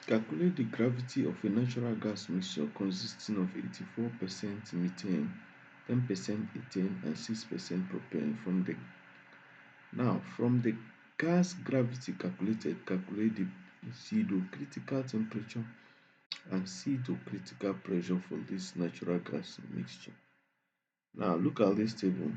Calculate the gravity of a natural gas mixture consisting of 84% methane, 10% ethane, and 6% propane. From the gas gravity calculated, calculate the pseudo critical temperature and pseudo critical pressure for this natural gas mixture. Now look at this table.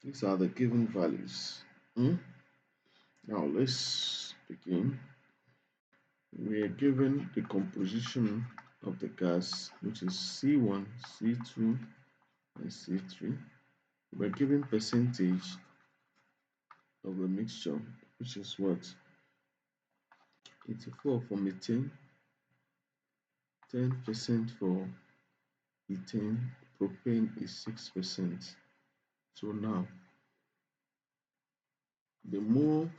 These are the given values. Now let's begin. We are given the composition of the gas, which is C1, C2, and C3. We're given percentage of the mixture, which is what? 84 for methane, 10% for ethane, propane is 6%. So now the mole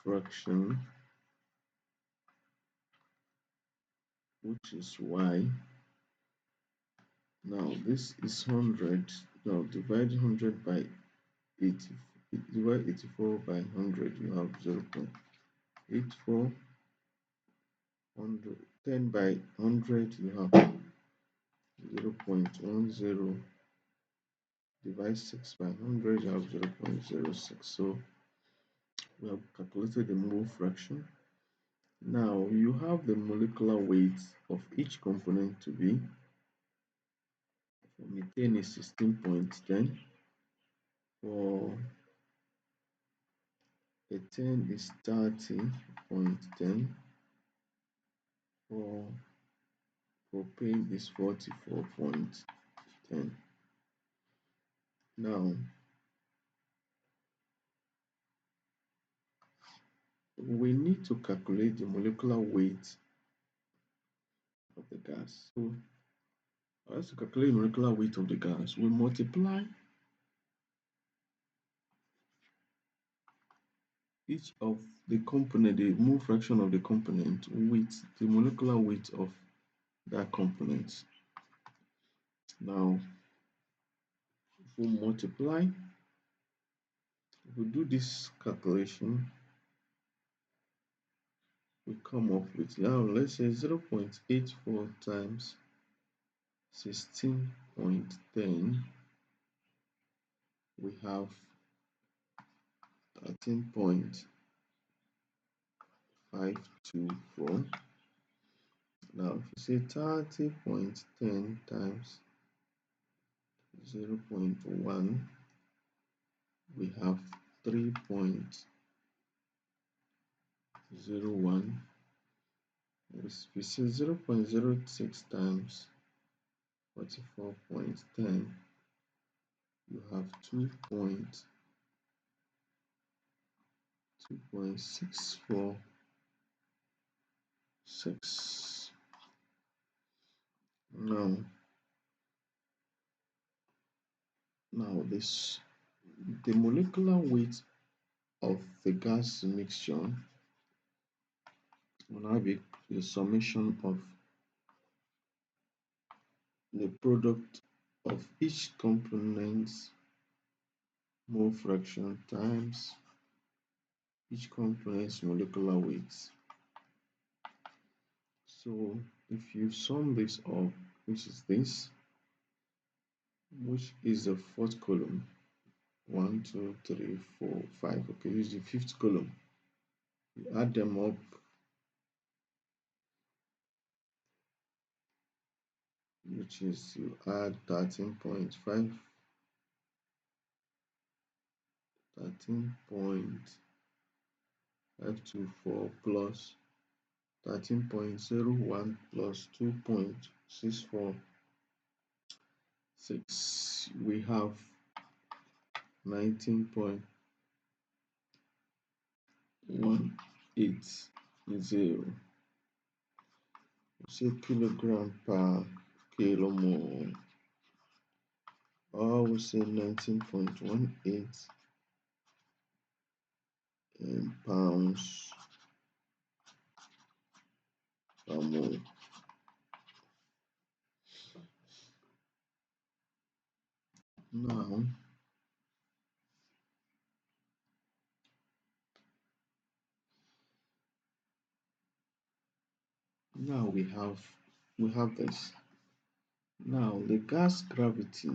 fraction, which is Y. Now this is 100. Now divide 100 by 80. Divide 84 by 100. You have 0.84. 10 by 100. You have 0.10. Divide 6 by 100. You have 0.06. So we have calculated the mole fraction. Now you have the molecular weight of each component to be. For methane is 16.10. For ethane is 30.10. For propane is 44.10. Now we need to calculate the molecular weight of the gas. So for us to calculate the molecular weight of the gas, we multiply each of the component, the mole fraction of the component, with the molecular weight of that component. Now, if we multiply, if we do this calculation, we come up with, now let's say 0.84 times 16.10, we have 13.524. Now if you say 30.10 times 0.1, we have 3.01. If we say 0.06 times 44.10, you have 2.646. Now this, the molecular weight of the gas mixture will now be the summation of the product of each component's mole fraction times each component's molecular weight. So if you sum this up, which is this, which is the fourth column, 1, 2, 3, 4, 5. Okay, this is the fifth column. You add them up, which is you add 13.5, 13.524 plus 13.01 plus 2.646. We have 19.180. Say kilogram per kilomole, or we say 19.18 pounds per mole. Now Now we have this. Now the gas gravity,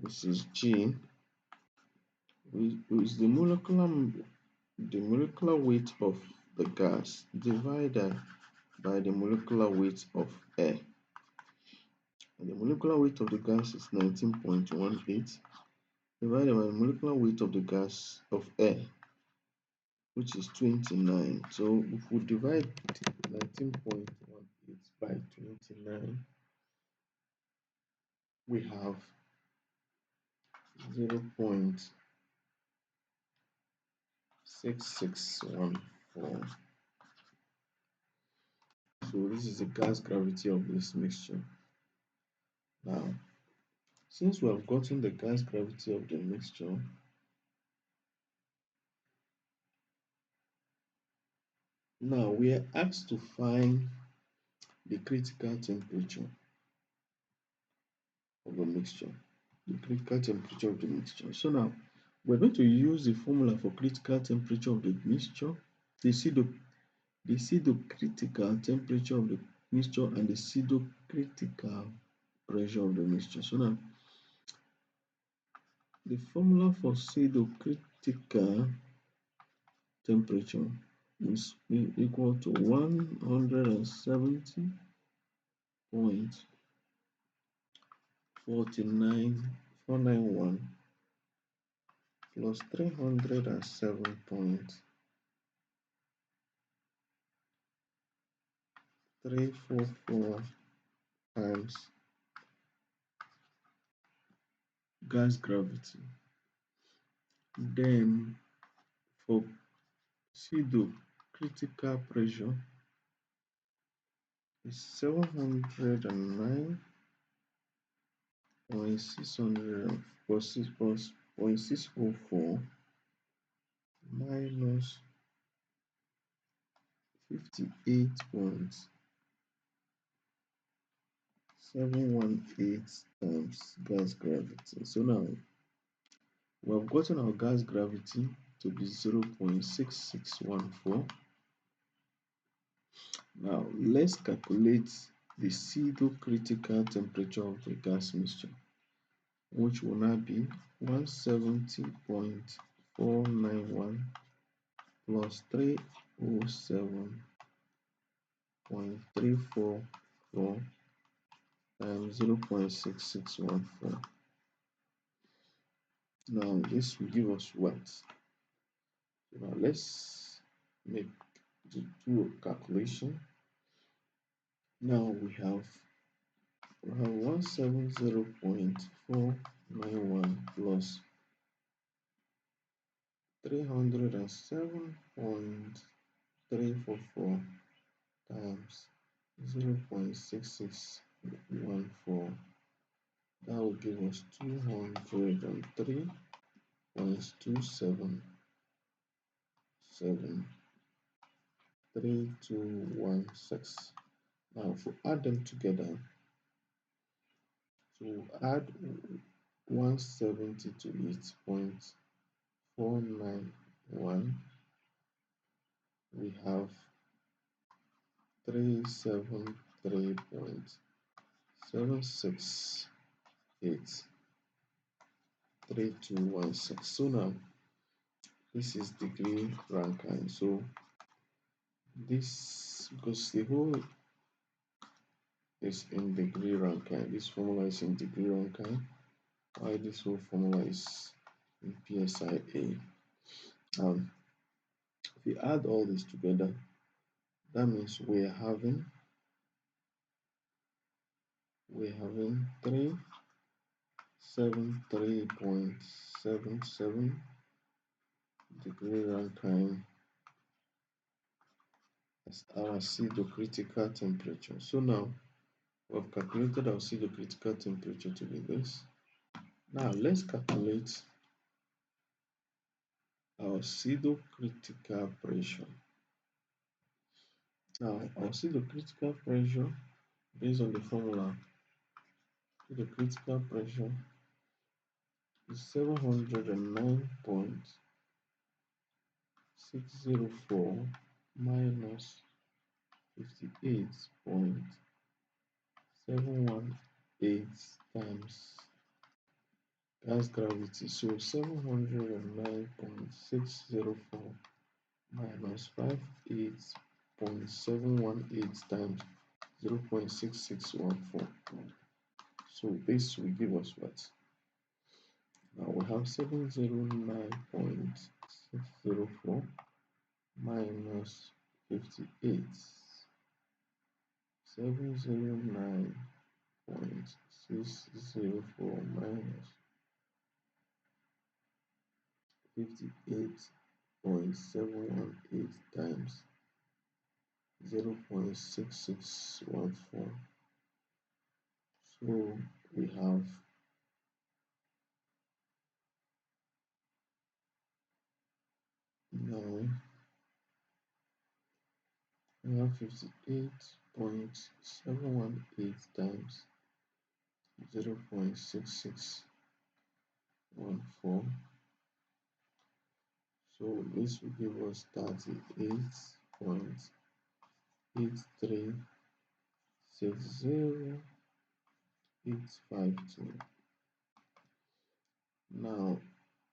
which is G, is the molecular weight of the gas divided by the molecular weight of air. And the molecular weight of the gas is 19.18 divided by the molecular weight of the gas of air, which is 29. So if we divide 19.18 by 29, we have 0.6614. So this is the gas gravity of this mixture. Now, since we have gotten the gas gravity of the mixture, now we are asked to find the critical temperature of the mixture. The critical temperature of the mixture. So now we're going to use the formula for critical temperature of the mixture, the pseudo-critical temperature of the mixture, and the pseudo-critical pressure of the mixture. So now the formula for pseudo-critical temperature is equal to 170.49491 plus 307.344 times gas gravity. Then for pseudo critical pressure is 709.604 minus 58.718 times gas gravity. So now we have gotten our gas gravity to be 0.6614. Now let's calculate the pseudo-critical temperature of the gas mixture, which will now be 170.491 plus 307.344 times 0.6614. Now this will give us what? Now let's make do a calculation. Now we have 170.491 plus 307.344 times 0.6614. That will give us 203.2773216. Now if we add them together, so add 170 to it, 0.491, we have 373.7683216. So now this is degree Rankine. So this, because the whole is in degree Rankine, this formula is in degree Rankine, while this whole formula is in PSIA. If we add all this together, that means we're having 373.77 degree Rankine as our pseudo-critical temperature. So now we have calculated our pseudo-critical temperature to be this. Now let's calculate our pseudo-critical pressure. Now our pseudo-critical pressure, based on the formula, the critical pressure 709.604 minus 58.718 times Earth's gravity. So 709.604 minus 58.718 times 0.6614. So this will give us what? Now we have 709.604 minus 58. 709.604 minus 58.718 times 0.6614. So we have now we have 58.718 times 0.6614. So this will give us 38.8360,852. Now,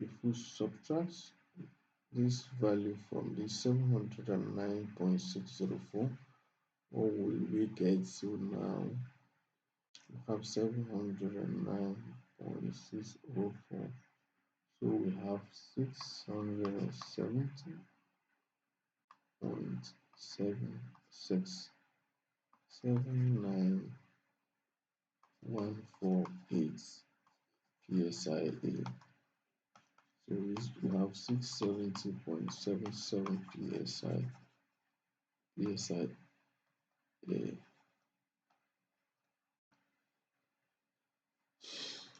if we subtract this value from the 709.604, what will we get? So now we have 709.604. So we have 670.7679,148 psia. So we have 670.77 psi.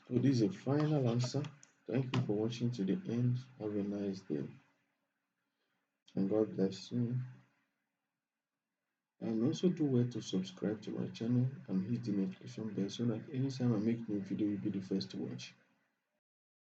So this is a final answer. Thank you for watching to the end. Have a nice day and God bless you. And also do well to subscribe to my channel and hit the notification bell so that anytime I make new video you'll be the first to watch.